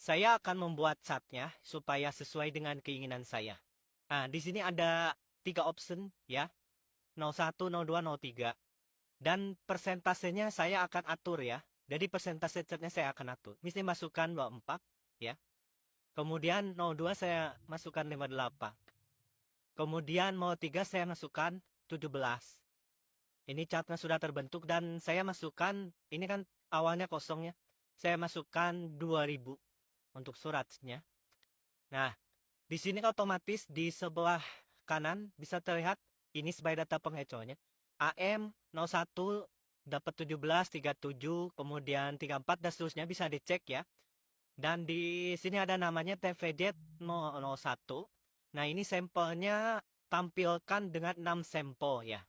Saya akan membuat chartnya supaya sesuai dengan keinginan saya. Nah, di sini ada 3 option ya. 01, 02, 03. Dan persentasenya saya akan atur ya. Jadi persentase chartnya saya akan atur. Mesti masukkan 24 ya. Kemudian 02 saya masukkan 58. Kemudian 03 saya masukkan 17. Ini chartnya sudah terbentuk dan saya masukkan, ini kan awalnya kosongnya. Saya masukkan 2000 untuk suratnya. Nah, di sini otomatis di sebelah kanan bisa terlihat ini sebagai data pengecohnya. AM 01 dapat 17, 37, kemudian 34 dan seterusnya bisa dicek ya. Dan di sini ada namanya TVZ 001. Nah, ini sampelnya tampilkan dengan 6 sampel ya.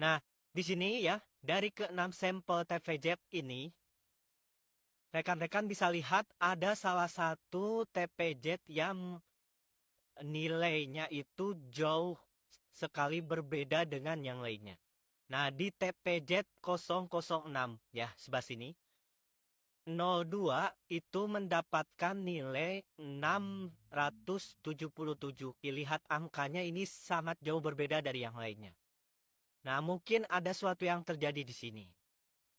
Nah, di sini ya, dari ke-6 sampel TVZ ini, rekan-rekan bisa lihat ada salah satu TPZ yang nilainya itu jauh sekali berbeda dengan yang lainnya. Nah, di TPZ 006 ya, sebelah sini, 02 itu mendapatkan nilai 677. Lihat angkanya ini sangat jauh berbeda dari yang lainnya. Nah, mungkin ada sesuatu yang terjadi di sini.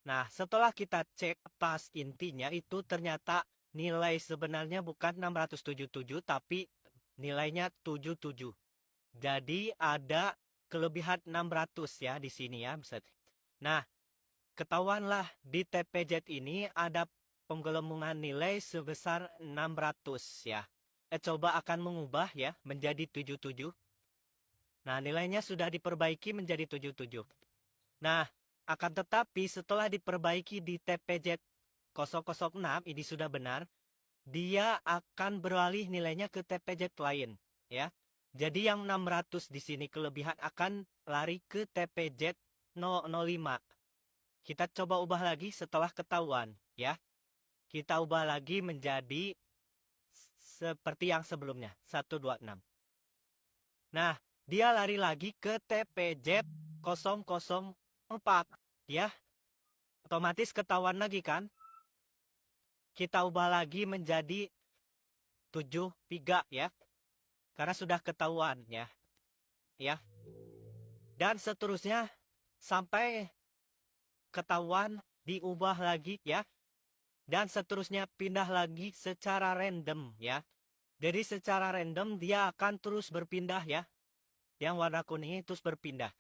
Nah, setelah kita cek pas intinya itu ternyata nilai sebenarnya bukan 677 tapi nilainya 77. Jadi ada kelebihan 600 ya di sini ya. Nah, ketahuanlah di TPZ ini ada penggelembungan nilai sebesar 600 ya. Coba akan mengubah ya menjadi 77. Nah, nilainya sudah diperbaiki menjadi 77. Nah, akan tetapi setelah diperbaiki di TPZ 006 ini sudah benar, dia akan beralih nilainya ke TPZ lain, ya. Jadi yang 600 di sini kelebihan akan lari ke TPZ 005. Kita coba ubah lagi setelah ketahuan, ya. Kita ubah lagi menjadi seperti yang sebelumnya, 126. Nah, dia lari lagi ke TPZ 004 ya. Otomatis ketahuan lagi kan. Kita ubah lagi menjadi 73 ya. Karena sudah ketahuan ya. Ya. Dan seterusnya sampai ketahuan diubah lagi ya. Dan seterusnya pindah lagi secara random ya. Jadi secara random dia akan terus berpindah ya. Yang warna kuning terus berpindah.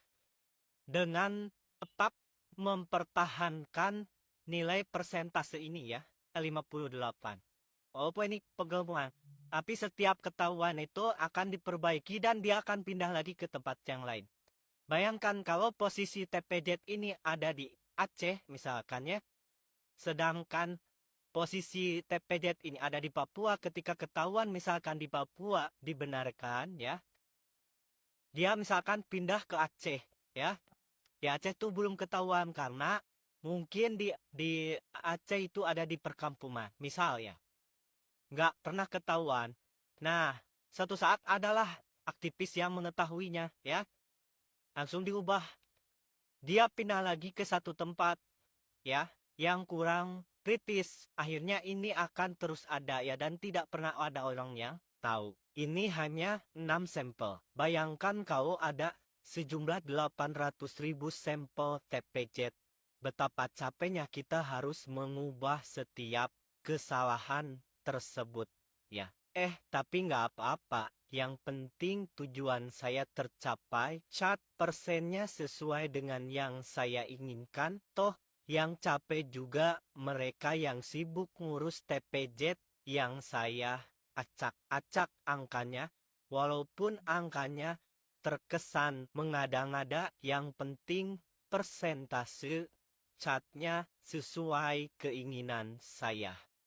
Dengan tetap mempertahankan nilai persentase ini ya, 58. Walaupun ini penggabungan, tapi setiap ketahuan itu akan diperbaiki dan dia akan pindah lagi ke tempat yang lain. Bayangkan kalau posisi TPZ ini ada di Aceh misalkan ya, sedangkan posisi TPZ ini ada di Papua, ketika ketahuan misalkan di Papua dibenarkan ya, dia misalkan pindah ke Aceh ya. Di Aceh tuh belum ketahuan karena mungkin di Aceh itu ada di perkampungan, misal ya. Nggak pernah ketahuan. Nah, suatu saat adalah aktivis yang mengetahuinya ya. Langsung diubah. Dia pindah lagi ke satu tempat ya yang kurang kritis. Akhirnya ini akan terus ada ya dan tidak pernah ada orang yang tahu. Ini hanya 6 sampel. Bayangkan kalau ada sejumlah 800.000 sampel TPZ. Betapa capeknya kita harus mengubah setiap kesalahan tersebut ya. Tapi nggak apa-apa. Yang penting tujuan saya tercapai. Chart persennya sesuai dengan yang saya inginkan. Toh yang capek juga mereka yang sibuk ngurus TPZ yang saya acak-acak angkanya. Walaupun angkanya terkesan mengada-ngada, yang penting persentase chartnya sesuai keinginan saya.